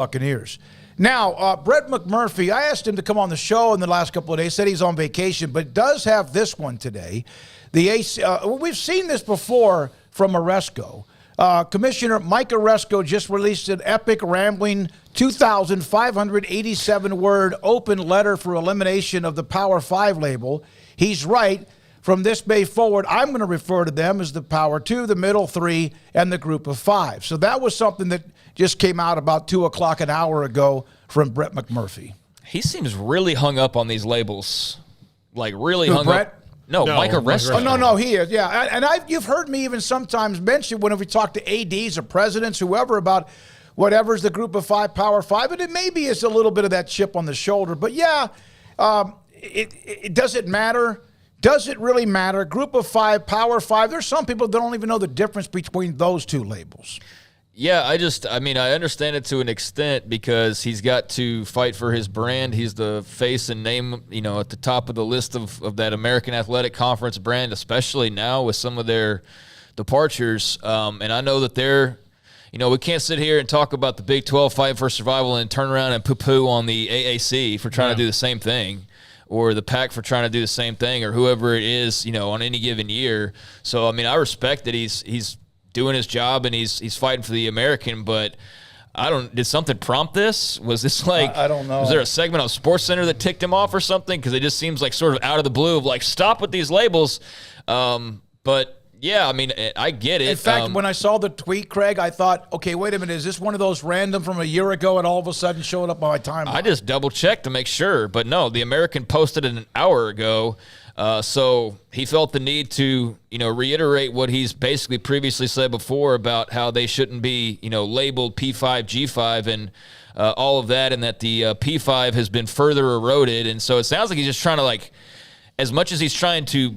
Buccaneers. Now, Brett McMurphy, I asked him to come on the show in the last couple of days, said he's on vacation, but does have this one today. We've seen this before from Aresco. Commissioner Mike Aresco just released an epic, rambling, 2,587-word open letter for elimination of the Power 5 label. He's right. From this day forward, I'm going to refer to them as the Power 2, the Middle 3, and the Group of 5. So that was something that just came out about 2 o'clock an hour ago from Brett McMurphy. He seems really hung up on these labels. Like really Who, hung Brett? up. No, Mike Aresco. Oh, no, he is, yeah. And you've heard me even sometimes mention whenever we talk to ADs or presidents, whoever, about whatever's the Group of 5, Power 5, and it maybe is a little bit of that chip on the shoulder. But, yeah, it doesn't matter. Does it really matter? Group of 5, Power 5, there's some people that don't even know the difference between those two labels. Yeah, I understand it to an extent because he's got to fight for his brand. He's the face and name, at the top of the list of that American Athletic Conference brand, especially now with some of their departures. And I know that we can't sit here and talk about the Big 12 fight for survival and turn around and poo-poo on the AAC for trying to do the same thing, or the PAC for trying to do the same thing, or whoever it is, on any given year. So, I respect that he's doing his job and he's fighting for the American, but did something prompt this? Was this I don't know. Was there a segment on SportsCenter that ticked him off or something? Because it just seems like sort of out of the blue of like, stop with these labels. But yeah, I get it. In fact, when I saw the tweet, Craig, I thought, okay, wait a minute, is this one of those random from a year ago and all of a sudden showed up on my timeline? I just double-checked to make sure. But no, the American posted it an hour ago. So he felt the need to, reiterate what he's basically previously said before about how they shouldn't be, labeled P5, G5, and all of that, and that the P5 has been further eroded. And so it sounds like he's just trying to, as much as he's trying to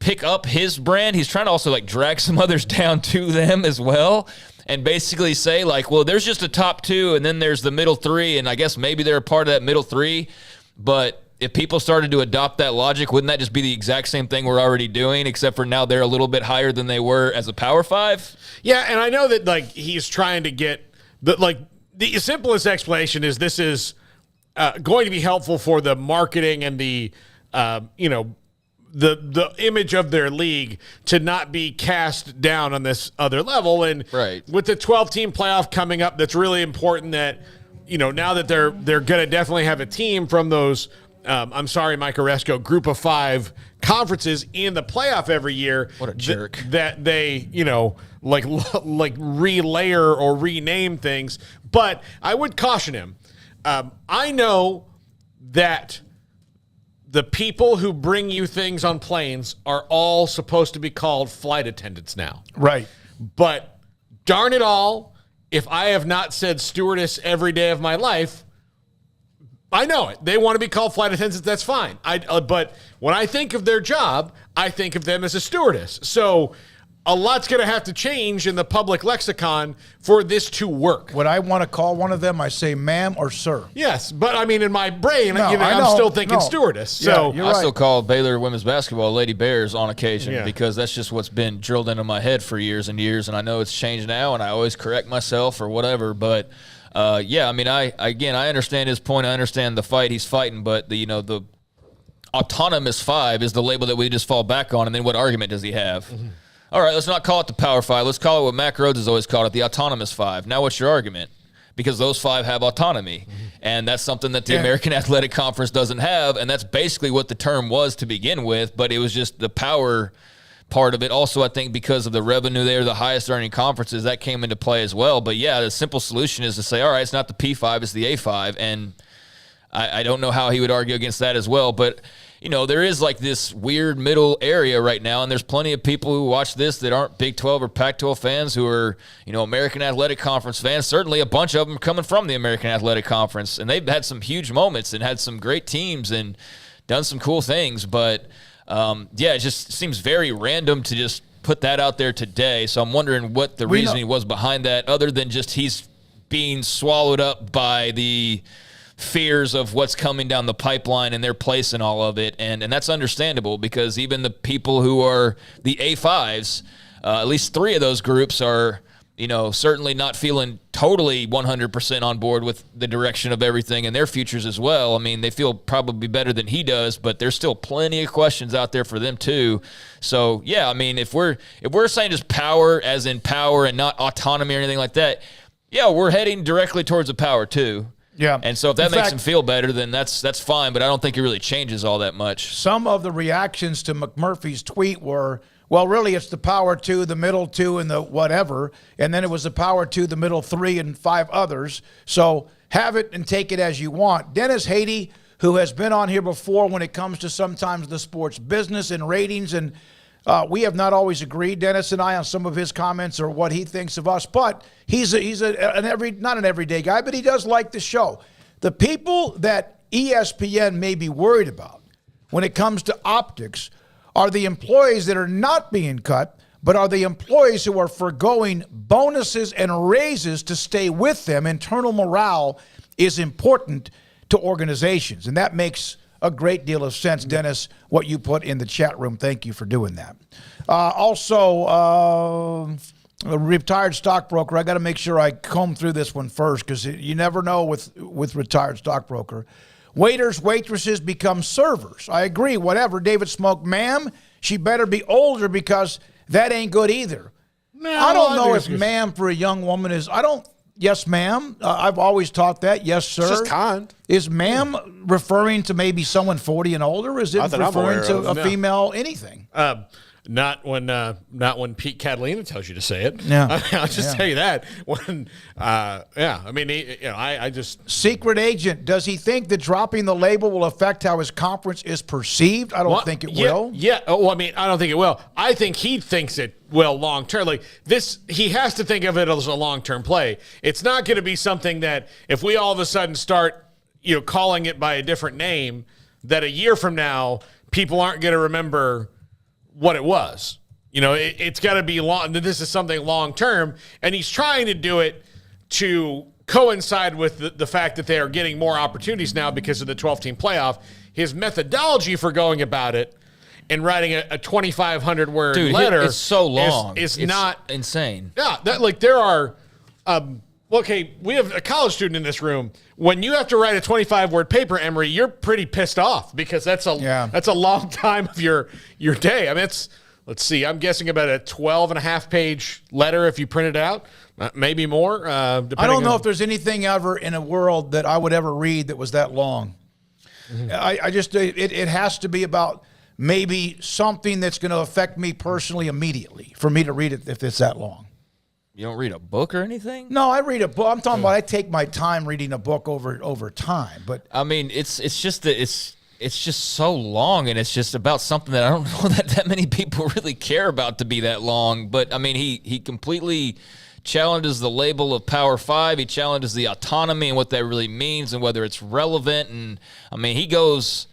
pick up his brand, he's trying to also drag some others down to them as well, and basically say well, there's just a top 2 and then there's the middle 3, and I guess maybe they're a part of that middle 3. But if people started to adopt that logic, wouldn't that just be the exact same thing we're already doing, except for now they're a little bit higher than they were as a Power 5? Yeah, and I know that he's trying to get the simplest explanation is this is going to be helpful for the marketing and the the image of their league to not be cast down on this other level. And with the 12-team playoff coming up, that's really important that, now that they're going to definitely have a team from those, I'm sorry, Mike Aresco, Group of 5 conferences in the playoff every year. What a jerk. That they, relayer or rename things. But I would caution him. I know that the people who bring you things on planes are all supposed to be called flight attendants now. Right. But darn it all, if I have not said stewardess every day of my life, I know it. They want to be called flight attendants. That's fine. But when I think of their job, I think of them as a stewardess. So a lot's going to have to change in the public lexicon for this to work. When I want to call one of them, I say ma'am or sir. Yes, but in my brain, I'm still thinking stewardess. So you're I right. still call Baylor women's basketball Lady Bears on occasion because that's just what's been drilled into my head for years and years, and I know it's changed now, and I always correct myself or whatever. But I understand his point. I understand the fight he's fighting, but the autonomous 5 is the label that we just fall back on, and then what argument does he have? Mm-hmm. All right, let's not call it the Power 5. Let's call it what Mac Rhodes has always called it, the autonomous 5. Now what's your argument? Because those 5 have autonomy, and that's something that the American Athletic Conference doesn't have, and that's basically what the term was to begin with, but it was just the power part of it. Also, I think because of the revenue there, the highest earning conferences, that came into play as well. But, yeah, the simple solution is to say, all right, it's not the P5, it's the A5, and I don't know how he would argue against that as well, but – there is this weird middle area right now, and there's plenty of people who watch this that aren't Big 12 or Pac-12 fans who are, American Athletic Conference fans. Certainly a bunch of them coming from the American Athletic Conference, and they've had some huge moments and had some great teams and done some cool things. But, it just seems very random to just put that out there today. So I'm wondering what the reasoning was behind that, other than just he's being swallowed up by the fears of what's coming down the pipeline and their place in all of it. And that's understandable because even the people who are the A5s, at least 3 of those groups are certainly not feeling totally 100% on board with the direction of everything and their futures as well. I mean, they feel probably better than he does, but there's still plenty of questions out there for them too. So, yeah, I mean, if we're saying just power as in power and not autonomy or anything like that, yeah, we're heading directly towards the power too. Yeah. And so if that makes him feel better, then that's fine, but I don't think it really changes all that much. Some of the reactions to McMurphy's tweet were, well, really, it's the power 2, the middle 2, and the whatever. And then it was the power 2, the middle 3, and 5 others. So have it and take it as you want. Dennis Haiti, who has been on here before when it comes to sometimes the sports business and ratings, and we have not always agreed, Dennis and I, on some of his comments or what he thinks of us. But he's not an everyday guy, but he does like the show. The people that ESPN may be worried about when it comes to optics are the employees that are not being cut, but are the employees who are forgoing bonuses and raises to stay with them. Internal morale is important to organizations, and that makes a great deal of sense, Dennis, what you put in the chat room. Thank you for doing that. Also, a retired stockbroker, I got to make sure I comb through this one first because you never know with retired stockbroker. Waiters, waitresses become servers. I agree, whatever. David Smoak, ma'am, she better be older because that ain't good either. No, I don't know if ma'am for a young woman is, yes, ma'am. I've always taught that. Yes, sir. It's just kind. Is ma'am referring to maybe someone 40 and older? Or is it referring to a female anything? Not when Pete Catalina tells you to say it. Yeah. I'll just tell you that. I just secret agent. Does he think that dropping the label will affect how his conference is perceived? I don't think it will. Yeah. Oh, I don't think it will. I think he thinks it will long term. Like this, he has to think of it as a long term play. It's not going to be something that if we all of a sudden start, calling it by a different name, that a year from now people aren't going to remember what it was. It's got to be long. This is something long term, and he's trying to do it to coincide with the fact that they are getting more opportunities now because of the 12-team playoff. His methodology for going about it and writing a 2,500-word letter is so long. It's not insane. Yeah, there are. Okay, we have a college student in this room. When you have to write a 25-word paper, Emery, you're pretty pissed off because that's a long time of your day. I mean, let's see, I'm guessing about a 12.5-page letter if you print it out, maybe more. I don't know if there's anything ever in a world that I would ever read that was that long. Mm-hmm. It has to be about maybe something that's going to affect me personally immediately for me to read it if it's that long. You don't read a book or anything? No, I read a book. I'm talking about I take my time reading a book over time. But I mean, it's just that it's just so long, and it's just about something that I don't know that many people really care about to be that long. But I mean, he completely challenges the label of Power 5. He challenges the autonomy and what that really means and whether it's relevant. And I mean, he goes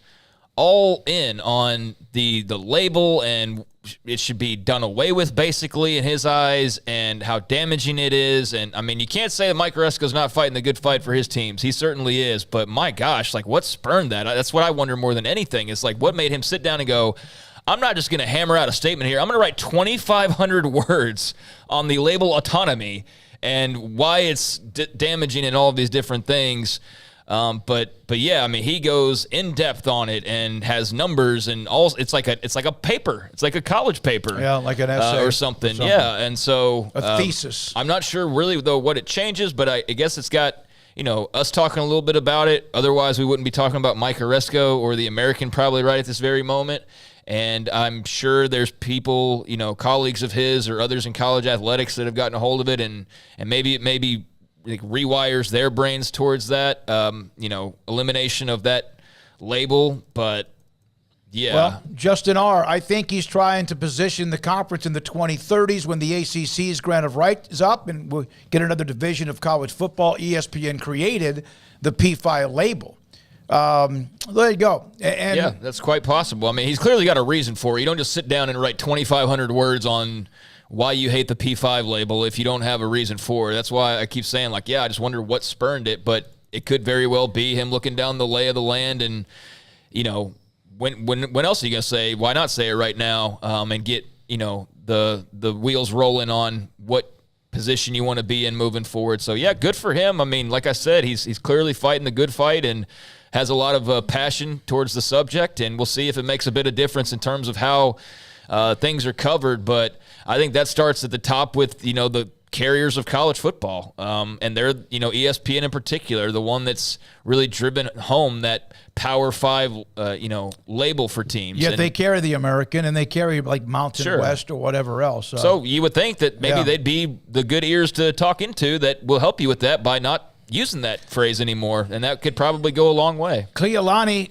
all in on the label, and it should be done away with, basically, in his eyes, and how damaging it is. And, I mean, you can't say that Mike Aresco's not fighting the good fight for his teams. He certainly is. But, my gosh, like, what spurned that? That's what I wonder more than anything. Is, like, what made him sit down and go, I'm not just going to hammer out a statement here. I'm going to write 2,500 words on the label autonomy and why it's damaging and all of these different things. But yeah, I mean, he goes in depth on it and has numbers and all. It's like a paper. It's like a college paper. Yeah, like an essay or something. Yeah, and so a thesis. I'm not sure really though what it changes, but I guess it's got us talking a little bit about it. Otherwise, we wouldn't be talking about Mike Aresco or the American probably right at this very moment. And I'm sure there's people, colleagues of his or others in college athletics that have gotten a hold of it, and maybe it like rewires their brains towards that, elimination of that label. But yeah. Well, Justin R., I think he's trying to position the conference in the 2030s when the ACC's grant of right is up and we'll get another division of college football. ESPN created the P5 label. There you go. And yeah, that's quite possible. I mean, he's clearly got a reason for it. You don't just sit down and write 2,500 words on why you hate the P5 label if you don't have a reason for it. That's why I keep saying, I just wonder what spurned it, but it could very well be him looking down the lay of the land and, when else are you going to say, why not say it right now, and get, the wheels rolling on what position you want to be in moving forward. So, yeah, good for him. I mean, like I said, he's clearly fighting the good fight and has a lot of passion towards the subject, and we'll see if it makes a bit of difference in terms of how things are covered. But I think that starts at the top with, the carriers of college football. And they're, ESPN in particular, the one that's really driven home that Power 5, label for teams. Yeah, they carry the American, and they carry like Mountain West or whatever else. So you would think that maybe they'd be the good ears to talk into that will help you with that by not using that phrase anymore, and that could probably go a long way. Cleolani